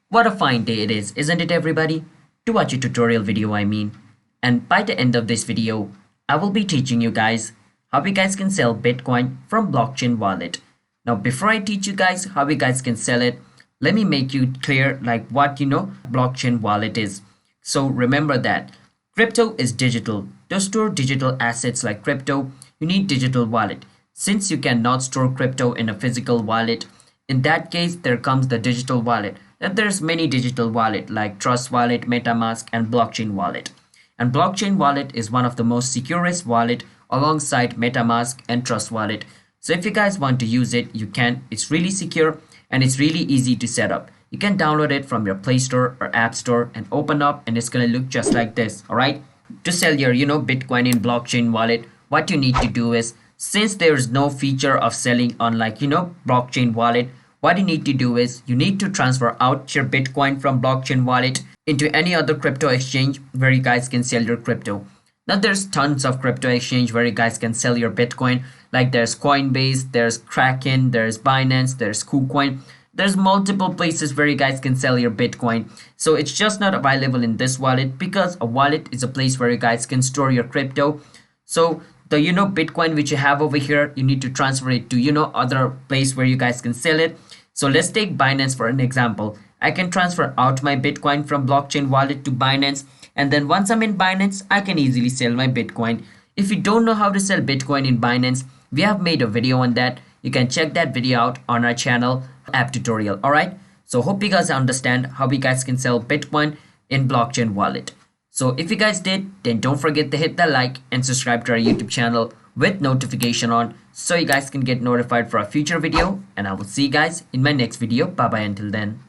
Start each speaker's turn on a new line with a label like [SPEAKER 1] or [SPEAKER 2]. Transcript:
[SPEAKER 1] What a fine day it is, isn't it everybody? To watch a tutorial video I mean. And by the end of this video, I will be teaching you guys how you guys can sell Bitcoin from blockchain wallet. Now before I teach you guys how you guys can sell it, let me make you clear like what blockchain wallet is. So remember that crypto is digital. To store digital assets like crypto, you need digital wallet. Since you cannot store crypto in a physical wallet, in that case there comes the digital wallet. And there's many digital wallet like Trust Wallet, MetaMask and Blockchain Wallet. And Blockchain Wallet is one of the most securest wallet alongside MetaMask and Trust Wallet. So if you guys want to use it, you can. It's really secure and it's really easy to set up. You can download it from your Play Store or App Store and open up and it's gonna look just like this. Alright. To sell your Bitcoin in Blockchain Wallet, what you need to do is, since there's no feature of selling on Blockchain Wallet, what you need to do is you need to transfer out your Bitcoin from blockchain wallet into any other crypto exchange where you guys can sell your crypto. Now there's tons of crypto exchange where you guys can sell your Bitcoin. Like there's Coinbase, there's Kraken, there's Binance, there's KuCoin. There's multiple places where you guys can sell your Bitcoin. So it's just not available in this wallet because a wallet is a place where you guys can store your crypto. So the Bitcoin which you have over here, you need to transfer it to other place where you guys can sell it. So let's take Binance for an example. I can transfer out my Bitcoin from blockchain wallet to Binance, and then once I'm in Binance, I can easily sell my Bitcoin. If you don't know how to sell Bitcoin in Binance, we have made a video on that. You can check that video out on our channel app tutorial. Alright, so hope you guys understand how you guys can sell Bitcoin in blockchain wallet. So if you guys did, then don't forget to hit the like and subscribe to our YouTube channel with notification on so you guys can get notified for a future video, and I will see you guys in my next video. Bye bye until then.